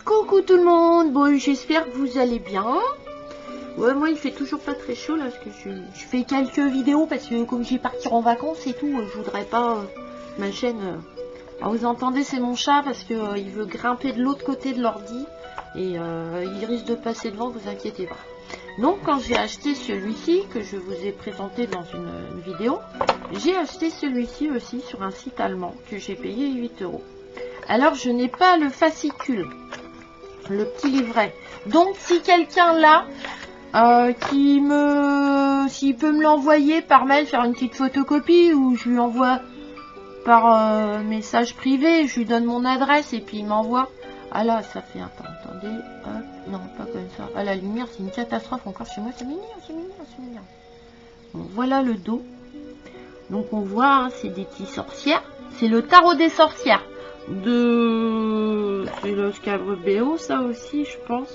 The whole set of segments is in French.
Coucou tout le monde, bon j'espère que vous allez bien. Ouais, moi il fait toujours pas très chaud là parce que je fais quelques vidéos parce que comme j'ai partir en vacances et tout, je voudrais pas ma chaîne. Alors, vous entendez, c'est mon chat parce que il veut grimper de l'autre côté de l'ordi et il risque de passer devant, vous inquiétez pas. Donc quand j'ai acheté celui-ci que je vous ai présenté dans une vidéo, j'ai acheté celui-ci aussi sur un site allemand que j'ai payé 8 €. Alors je n'ai pas le fascicule, le petit livret. Donc si quelqu'un là s'il peut me l'envoyer par mail, faire une petite photocopie ou je lui envoie par message privé, je lui donne mon adresse et puis il m'envoie. Ah là ça fait, attendez, hop, non pas comme ça. Ah la lumière c'est une catastrophe encore chez moi, c'est mignon, c'est mignon, c'est mignon. Bon, voilà le dos. Donc on voit, hein, c'est des petites sorcières. C'est le tarot des sorcières. C'est le Scarabeo, ça aussi, je pense.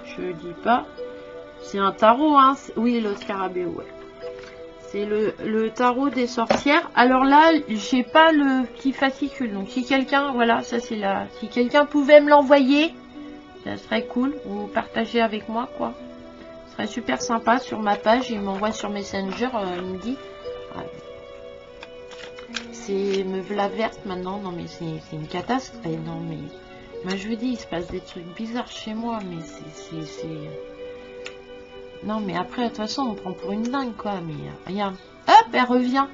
Je le dis pas. C'est un tarot, hein. Oui, le Scarabeo, ouais. C'est le tarot des sorcières. Alors là, j'ai pas le petit fascicule. Donc si quelqu'un, voilà, ça c'est là. Si quelqu'un pouvait me l'envoyer, ça serait cool. Ou partager avec moi, quoi. Ce serait super sympa sur ma page. Il m'envoie sur Messenger, il me dit. C'est me v'la verte maintenant, non mais c'est une catastrophe, non mais moi je vous dis, il se passe des trucs bizarres chez moi, mais c'est non mais après de toute façon on prend pour une dingue quoi, mais regarde, hop elle revient,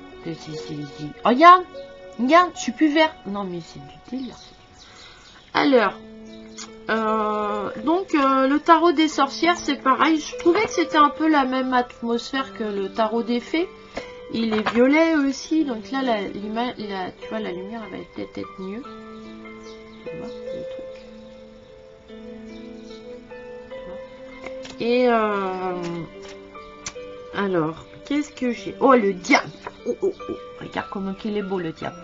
regarde, je suis plus verte, non mais c'est du délire. Alors donc le tarot des sorcières c'est pareil, je trouvais que c'était un peu la même atmosphère que le tarot des fées. Il est violet aussi, donc là, tu vois, la lumière elle va peut-être être mieux. Tu vois, les trucs. Et alors, qu'est-ce que j'ai? Oh, le diable! Oh, regarde comment il est beau, le diable.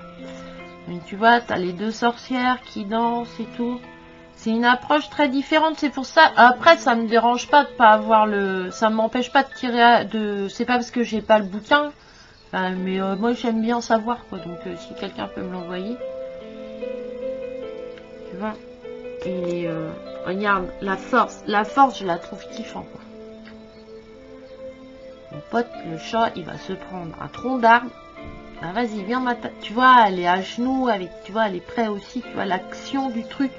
Donc, tu vois, t'as les deux sorcières qui dansent et tout. C'est une approche très différente, c'est pour ça. Après, ça me dérange pas de pas avoir le... Ça m'empêche pas de tirer... C'est pas parce que j'ai pas le bouquin... mais moi j'aime bien savoir quoi, donc si quelqu'un peut me l'envoyer, tu vois. Et regarde la force je la trouve kiffant quoi. Mon pote le chat il va se prendre un tronc d'arbre. Ah, vas-y viens tu vois, elle est à genoux avec, tu vois, elle est prête aussi, tu vois l'action du truc,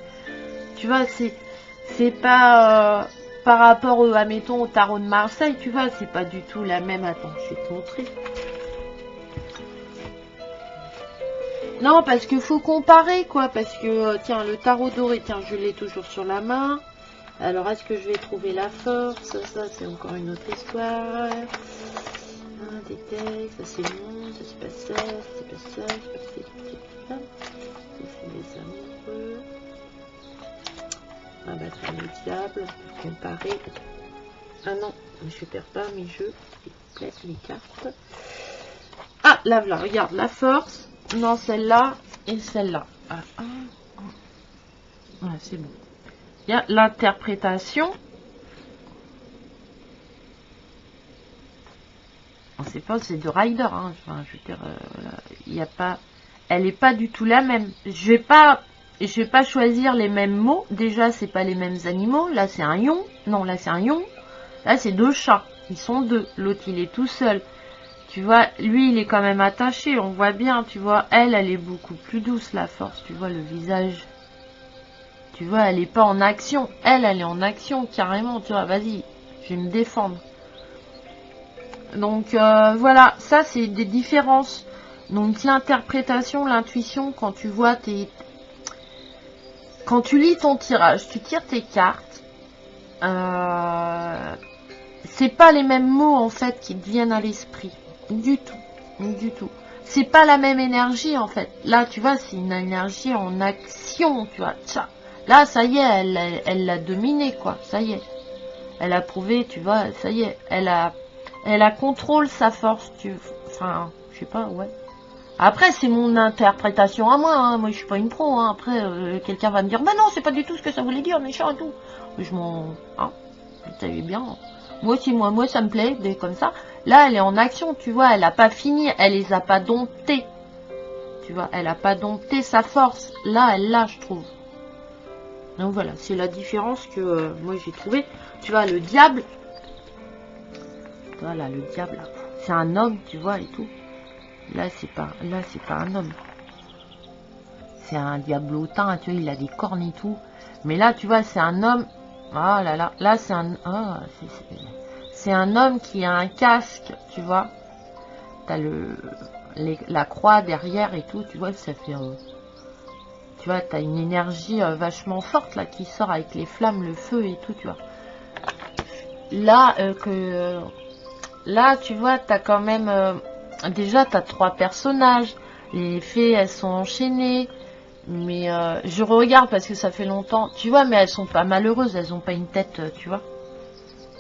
tu vois, c'est pas par rapport admettons au tarot de Marseille, tu vois, c'est pas du tout la même. Attends, je vais te montrer. Non, parce qu'il faut comparer, quoi. Parce que, tiens, le tarot doré, tiens, je l'ai toujours sur la main. Alors, est-ce que je vais trouver la force? Ça, c'est encore une autre histoire. Des textes, ça c'est bon, ça c'est pas ça, c'est pas ça, c'est pas ça, ça c'est les amoureux. Ah bah, c'est le diable, comparer. Ah non, je perds pas mes jeux, s'il vous plaît, les cartes. Ah, là, voilà, regarde, la force. Non, celle-là et celle-là. Ouais, c'est bon. Il y a l'interprétation. On sait pas, c'est de Rider. Hein. Enfin, je veux dire, il y a pas. Elle est pas du tout la même. Je vais pas choisir les mêmes mots. Déjà, c'est pas les mêmes animaux. Là, c'est un lion. Non, là, c'est un lion. Là, c'est deux chats. Ils sont deux. L'autre, il est tout seul. Tu vois, lui, il est quand même attaché, on voit bien, tu vois. Elle est beaucoup plus douce, la force, tu vois, le visage. Tu vois, elle est pas en action. Elle est en action, carrément, tu vois, vas-y, je vais me défendre. Donc, voilà, ça, c'est des différences. Donc, l'interprétation, l'intuition, quand tu vois quand tu lis ton tirage, tu tires tes cartes, c'est pas les mêmes mots, en fait, qui te viennent à l'esprit. Du tout. C'est pas la même énergie en fait. Là, tu vois, c'est une énergie en action, tu vois. Ça. Là, ça y est, elle l'a dominé, quoi. Ça y est. Elle a prouvé, tu vois, ça y est. Elle a contrôle sa force, enfin, je sais pas, ouais. Après, c'est mon interprétation à moi, hein. Moi, je suis pas une pro, hein. Après, quelqu'un va me dire, bah non, c'est pas du tout ce que ça voulait dire, méchant et tout. Je m'en... Hein, vous savez bien. Moi aussi, moi, ça me plaît, des comme ça. Là, elle est en action, tu vois, elle a pas fini, elle les a pas domptés. Tu vois, elle a pas dompté sa force. Là, elle l'a, je trouve. Donc voilà, c'est la différence que moi j'ai trouvé. Tu vois, le diable. Voilà, le diable, c'est un homme, tu vois, et tout. Là, c'est pas un homme. C'est un diablotin, tu vois, il a des cornes et tout. Mais là, tu vois, c'est un homme. Oh là là, là, c'est un... Oh, c'est un homme qui a un casque, tu vois. T'as la croix derrière et tout, tu vois, ça fait... tu vois, t'as une énergie vachement forte, là, qui sort avec les flammes, le feu et tout, tu vois. Là, là, tu vois, t'as quand même... déjà, t'as 3 personnages. Les fées, elles sont enchaînées. Mais je regarde parce que ça fait longtemps. Tu vois, mais elles sont pas malheureuses. Elles ont pas une tête, tu vois.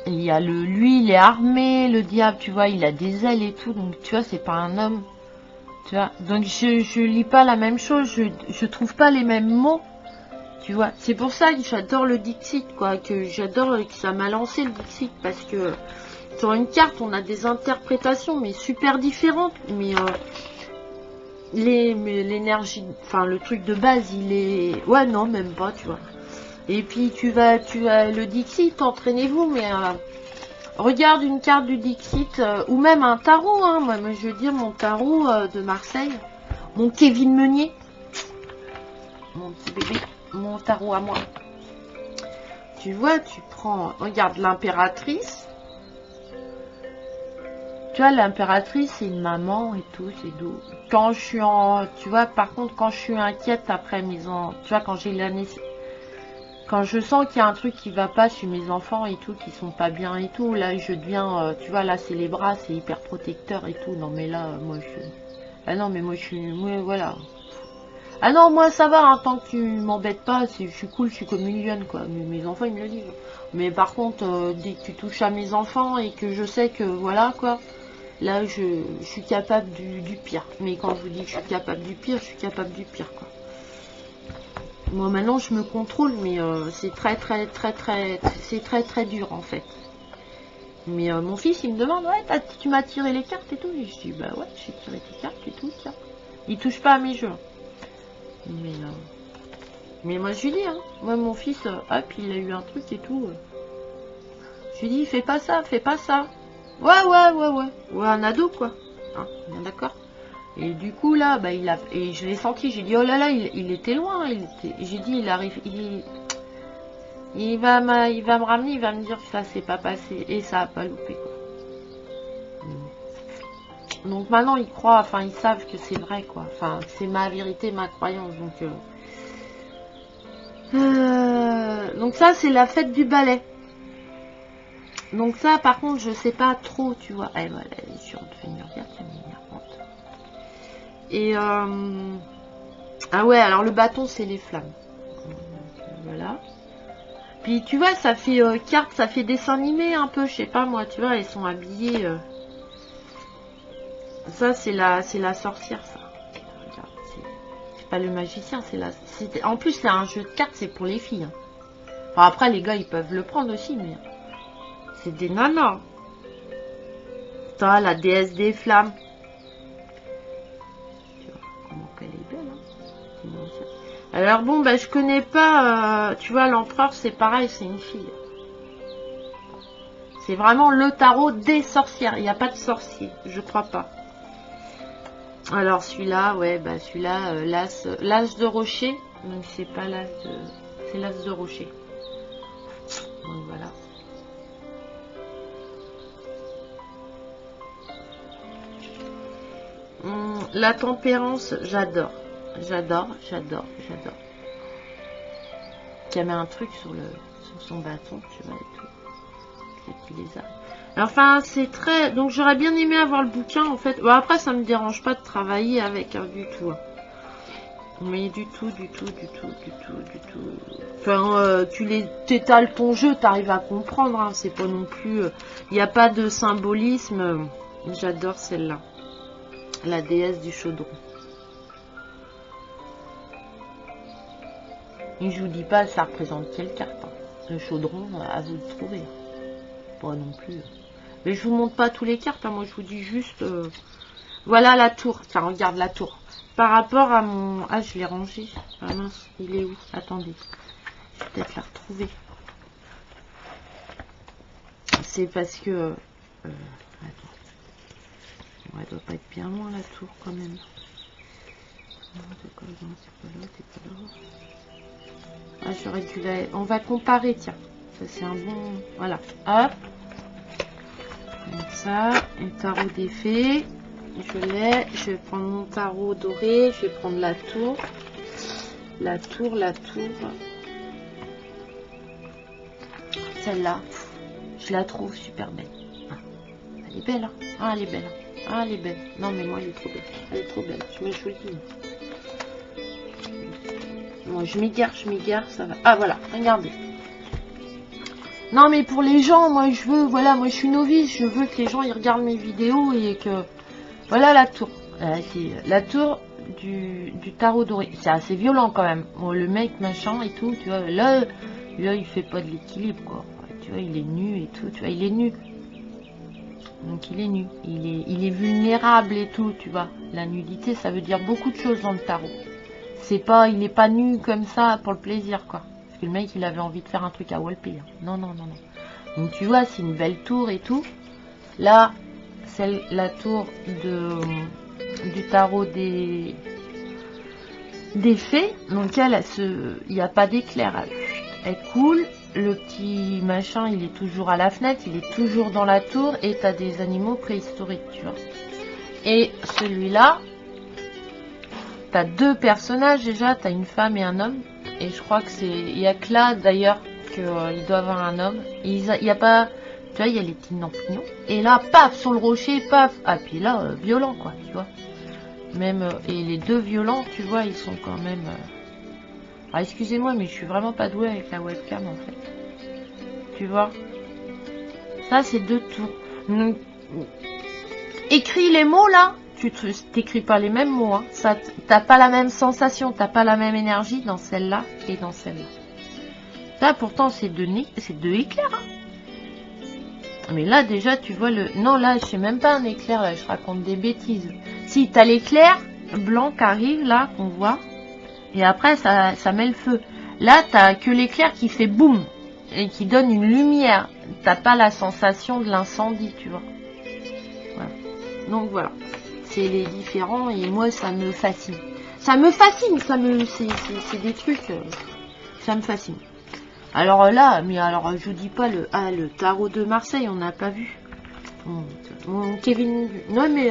Et il y a lui, il est armé. Le diable, tu vois, il a des ailes et tout. Donc, tu vois, c'est pas un homme. Tu vois. Donc, je lis pas la même chose. Je trouve pas les mêmes mots. Tu vois. C'est pour ça que j'adore le Dixit, quoi. Que j'adore que ça m'a lancé le Dixit. Parce que sur une carte, on a des interprétations, mais super différentes. Mais l'énergie, enfin le truc de base, il est... Ouais, non, même pas, tu vois. Et puis tu vas le Dixit, entraînez-vous, mais regarde une carte du Dixit, ou même un tarot, hein. Moi, je veux dire, mon tarot de Marseille, mon Kevin Meunier, mon petit bébé, mon tarot à moi. Tu vois, tu prends, regarde l'impératrice. Tu vois, l'impératrice, c'est une maman et tout, c'est doux. Quand je suis en... Tu vois, par contre, quand je suis inquiète après mes enfants... Tu vois, quand j'ai l'année... Quand je sens qu'il y a un truc qui va pas chez mes enfants et tout, qui sont pas bien et tout, là, je deviens... tu vois, là, c'est les bras, c'est hyper protecteur et tout. Non, mais là, moi, je... Ah non, mais moi, je suis... Moi, voilà. Ah non, moi, ça va, hein, tant que tu m'embêtes pas, je suis cool, je suis comme une lionne, quoi. Mes enfants, ils me le disent. Mais par contre, dès que tu touches à mes enfants et que je sais que, voilà, quoi... Là, je suis capable du pire. Mais quand je vous dis que je suis capable du pire, je suis capable du pire, quoi. Moi, maintenant, je me contrôle, mais c'est très dur, en fait. Mais mon fils, il me demande, ouais, tu m'as tiré les cartes et tout. Et je dis, bah ouais, j'ai tiré tes cartes et tout, tiens. Il touche pas à mes jeux. Mais moi, je lui dis, hein. Moi, mon fils, hop, il a eu un truc et tout. Je lui dis, fais pas ça, fais pas ça. Ouais, un ado, quoi. Hein, bien d'accord. Et du coup, là, bah, et je l'ai senti, j'ai dit, oh là là, il était loin. J'ai dit, il arrive, il va me ramener, il va me dire que ça s'est pas passé. Et ça a pas loupé, quoi. Donc maintenant, ils croient, enfin, ils savent que c'est vrai, quoi. Enfin, c'est ma vérité, ma croyance. Donc ça, c'est la fête du ballet. Donc ça, par contre, je sais pas trop, tu vois. Eh, voilà, elle est sûre de venir, regarde, c'est énervante. Et ah ouais, alors le bâton, c'est les flammes. Voilà. Puis tu vois, ça fait carte, ça fait dessin animé un peu, je sais pas moi, tu vois, elles sont habillées. Ça, c'est la sorcière, ça. Regarde, c'est pas le magicien, c'est la. En plus, c'est un jeu de cartes, c'est pour les filles. Hein. Enfin, après, les gars, ils peuvent le prendre aussi, mais. C'est des nanas. T'as la déesse des flammes. Tu vois comment qu'elle est belle, hein. Alors bon, bah, je connais pas, tu vois, l'empereur, c'est pareil, c'est une fille. C'est vraiment le tarot des sorcières. Il n'y a pas de sorcier, je crois pas. Alors celui-là, ouais, bah celui-là, l'as de rocher. Donc c'est pas l'as de... C'est l'as de rocher. Donc voilà. La tempérance, j'adore. J'adore. Qui a mis un truc sur son bâton, tu vois, et tout. Les petits lézards. Enfin, c'est très... Donc j'aurais bien aimé avoir le bouquin, en fait. Bon, après, ça me dérange pas de travailler avec, hein, du tout. Mais du tout. Enfin, tu t'étales ton jeu, t'arrives à comprendre, hein, c'est pas non plus... Il n'y a pas de symbolisme. J'adore celle-là. La déesse du chaudron. Et je vous dis pas, ça représente quelle carte. Hein. Le chaudron, à vous de trouver. Pas non plus. Mais je vous montre pas tous les cartes, hein. Moi je vous dis juste... Voilà la tour. Tiens, regarde la tour. Par rapport à mon... Ah, je l'ai rangé. Ah mince, il est où? Attendez. peut-être la retrouver. C'est parce que... attends. Ouais, elle doit pas être bien loin, la tour, quand même. Non, c'est pas là, c'est pas là. Ah, j'aurais dû la... On va comparer, tiens. Ça, c'est un bon... Voilà. Hop. Comme ça. Un tarot des fées. Je l'ai. Je vais prendre mon tarot doré. Je vais prendre la tour. La tour. Celle-là. Je la trouve super belle. Ah, elle est belle, hein. Ah, elle est belle. Ah, elle est belle. Non, mais moi, elle est trop belle. Elle est trop belle. Je me choisis. Moi, je m'égare, ça va. Ah, voilà, regardez. Non, mais pour les gens, moi, je veux, voilà, moi, je suis novice. Je veux que les gens, ils regardent mes vidéos et que... Voilà la tour. C'est la tour du tarot doré. C'est assez violent, quand même. Bon, le mec, machin et tout, tu vois. Là, il fait pas de l'équilibre, quoi. Tu vois, il est nu et tout, tu vois, il est nu. Donc il est nu, il est vulnérable et tout, tu vois. La nudité, ça veut dire beaucoup de choses dans le tarot. C'est pas, il n'est pas nu comme ça pour le plaisir, quoi. Parce que le mec, il avait envie de faire un truc à Walpé. Hein. Non. Donc tu vois, c'est une belle tour et tout. Là, c'est la tour du tarot des fées. Donc elle il n'y a pas d'éclair. Elle coule. Le petit machin, il est toujours à la fenêtre, il est toujours dans la tour et t'as des animaux préhistoriques, tu vois. Et celui-là, t'as deux personnages déjà, t'as une femme et un homme. Et je crois que c'est... Il y a que là, d'ailleurs, qu'il doit avoir un homme. Il y a pas... Tu vois, il y a les petits lampignons. Et là, paf, sur le rocher, paf. Ah, puis là, violent, quoi, tu vois. Même... et les deux violents, tu vois, ils sont quand même... Ah, excusez-moi, mais je suis vraiment pas douée avec la webcam, en fait. Tu vois? Ça, c'est deux tours. Donc, écris les mots, là. Tu t'écris pas les mêmes mots, hein. Ça, t'as pas la même sensation, t'as pas la même énergie dans celle-là et dans celle-là. Là, pourtant, c'est deux éclairs, hein. Mais là, déjà, tu vois le... Non, là, je sais même pas un éclair, là, je raconte des bêtises. Si, t'as l'éclair blanc qui arrive, là, qu'on voit. Et après, ça met le feu. Là, t'as que l'éclair qui fait boum et qui donne une lumière. T'as pas la sensation de l'incendie, tu vois. Voilà. Donc voilà, c'est les différents et moi, ça me fascine. Ça me fascine, c'est des trucs, ça me fascine. Alors là, mais alors je vous dis pas le tarot de Marseille, on n'a pas vu. Mon Kevin, non mais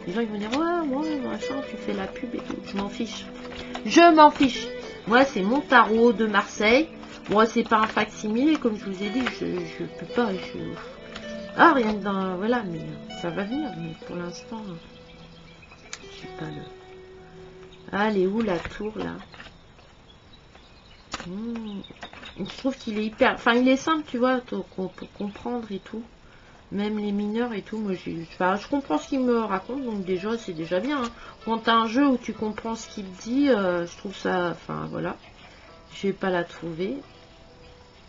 les gens ils vont dire ouais, machin, tu fais la pub et tout. Je m'en fiche. Je m'en fiche. Moi, c'est mon tarot de Marseille. Moi, c'est pas un facsimilé, comme je vous ai dit. Je peux pas. Ah, rien que dans... Voilà, mais ça va venir. Mais pour l'instant, je sais pas le... Ah, elle est où la tour, là? Je trouve qu'il est hyper... Enfin, il est simple, tu vois, pour comprendre et tout. Même les mineurs et tout, moi je comprends ce qu'il me raconte, donc déjà c'est déjà bien. Hein. Quand t'as un jeu où tu comprends ce qu'il te dit, je trouve ça, enfin voilà. Je vais pas la trouver.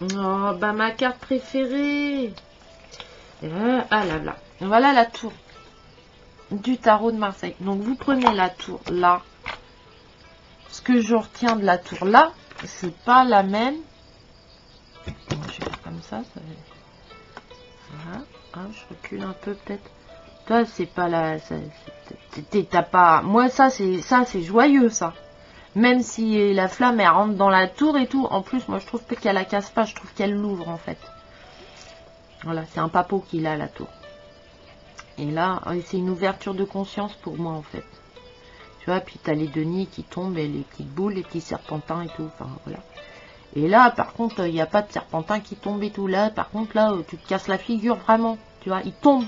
Oh, bah ma carte préférée. Ah là. Voilà la tour du tarot de Marseille. Donc vous prenez la tour là. Ce que je retiens de la tour là, c'est pas la même. Bon, je vais faire comme ça va... Voilà. Ah, je recule un peu peut-être. Toi, c'est pas la... T'as pas... Moi, ça, c'est joyeux, ça. Même si la flamme, elle rentre dans la tour et tout. En plus, moi, je trouve qu'elle la casse pas. Je trouve qu'elle l'ouvre, en fait. Voilà, c'est un papeau qu'il a, la tour. Et là, c'est une ouverture de conscience pour moi, en fait. Tu vois, puis t'as les deniers qui tombent, et les petites boules, les petits serpentins et tout. Enfin, voilà. Et là, par contre, il n'y a pas de serpentin qui tombe et tout. Là, par contre, là, tu te casses la figure, vraiment. Tu vois, ils tombent.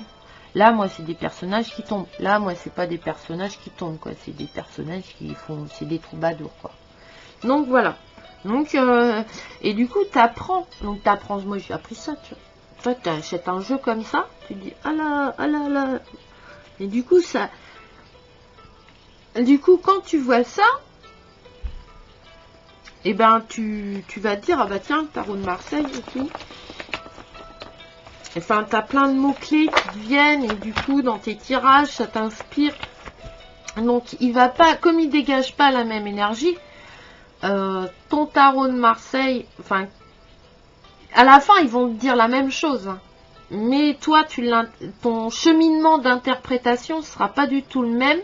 Là, moi, c'est des personnages qui tombent. Là, moi, c'est pas des personnages qui tombent, quoi. C'est des personnages qui font... C'est des troubadours, quoi. Donc, voilà. Donc, et du coup, t'apprends. Donc, t'apprends... Moi, j'ai appris ça, tu vois. Toi, t'achètes un jeu comme ça. Tu te dis, ah là. Et du coup, ça... Du coup, quand tu vois ça... Et ben tu vas te dire, ah bah tiens, tarot de Marseille et tout. Enfin, t'as plein de mots-clés qui te viennent et du coup, dans tes tirages, ça t'inspire. Donc, il va pas, comme il dégage pas la même énergie, ton tarot de Marseille, enfin, à la fin, ils vont te dire la même chose. Hein. Mais toi, ton cheminement d'interprétation sera pas du tout le même.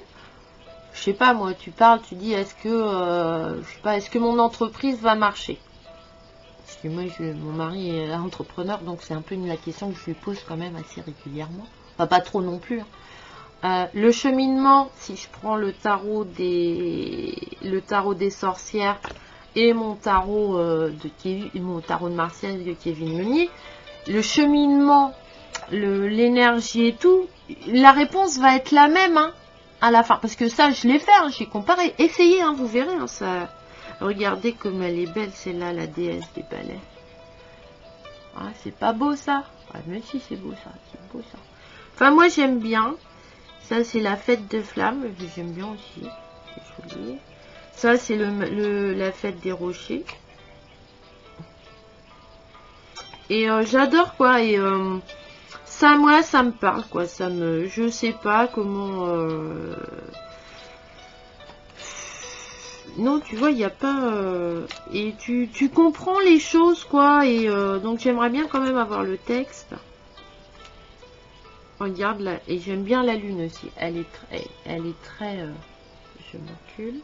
Je sais pas, moi, tu parles, tu dis, est-ce que, je sais pas, est-ce que mon entreprise va marcher? Parce que moi, mon mari est entrepreneur, donc c'est un peu la question que je lui pose quand même assez régulièrement. Enfin, pas trop non plus. Hein. Le cheminement, si je prends le tarot des sorcières et mon tarot mon tarot de Marseille de Kevin Meunier, le cheminement, l'énergie et tout, la réponse va être la même, hein, à la fin. Parce que ça, je l'ai fait, hein, j'ai comparé. Essayez, hein, vous verrez, hein, ça. Regardez comme elle est belle, celle-là, la déesse des balais. Ah, c'est pas beau, ça? Ah, mais si, c'est beau, ça. C'est beau, ça. Enfin, moi, j'aime bien. Ça, c'est la fête de flammes. J'aime bien aussi. C'est joli. Ça, c'est la fête des rochers. Et j'adore, quoi. Et ça, moi, ça me parle, quoi. Je sais pas comment... Non, tu vois, il n'y a pas... Et tu comprends les choses, quoi. Et donc, j'aimerais bien quand même avoir le texte. Regarde, là. Et j'aime bien la lune aussi. Elle est très... je m'encule.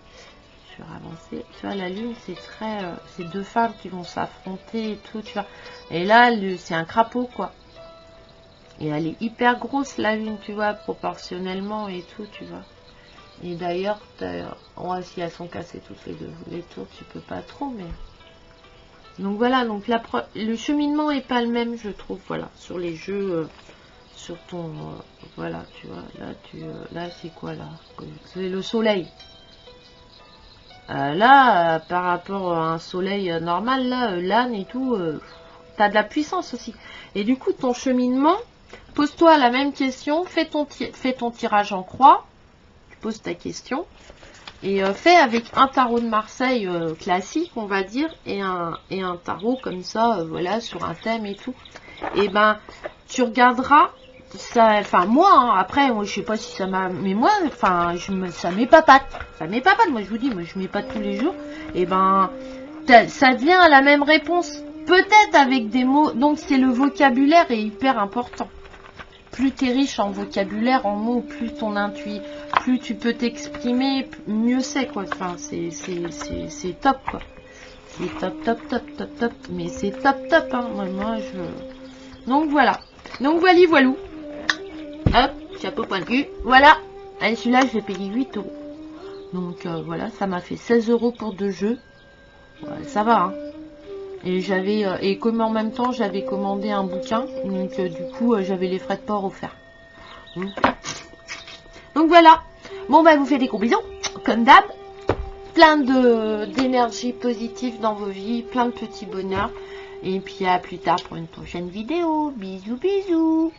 Je vais avancer. Tu vois, la lune, c'est très... c'est deux femmes qui vont s'affronter et tout, tu vois. Et là, c'est un crapaud, quoi. Et elle est hyper grosse, la lune, tu vois, proportionnellement et tout, tu vois. Et d'ailleurs, ouais, si elles sont cassées toutes les tours, tu peux pas trop, mais... Donc voilà, donc le cheminement est pas le même, je trouve, voilà, sur les jeux, sur ton... voilà, tu vois, là, c'est quoi, là? C'est le soleil. Là, par rapport à un soleil normal, là, l'âne et tout, t'as de la puissance aussi. Et du coup, ton cheminement, pose-toi la même question, fais ton tirage en croix, tu poses ta question, et fais avec un tarot de Marseille classique, on va dire, et un tarot comme ça, voilà, sur un thème et tout. Et ben, tu regarderas... Ça, enfin moi, hein, après, moi je sais pas si ça m'a, mais moi, enfin, ça m'épate, moi je vous dis, moi je m'épate tous les jours, et ben, ça devient la même réponse, peut-être avec des mots, donc c'est le vocabulaire est hyper important. Plus tu es riche en vocabulaire, en mots, plus ton intuit, plus tu peux t'exprimer, mieux c'est quoi, enfin c'est top quoi, c'est top, mais c'est top, hein, moi je, donc voilà, donc voilou. Hop, chapeau point de cul. Voilà. Allez, celui-là, je l'ai payé 8 euros. Donc, voilà, ça m'a fait 16 euros pour 2 jeux. Ouais, ça va, hein. Et comme en même temps, j'avais commandé un bouquin. Donc, du coup, j'avais les frais de port offerts. Donc, voilà. Bon, bah, vous faites des gros bisous. Comme d'hab. Plein d'énergie positive dans vos vies. Plein de petits bonheurs. Et puis, à plus tard pour une prochaine vidéo. Bisous, bisous.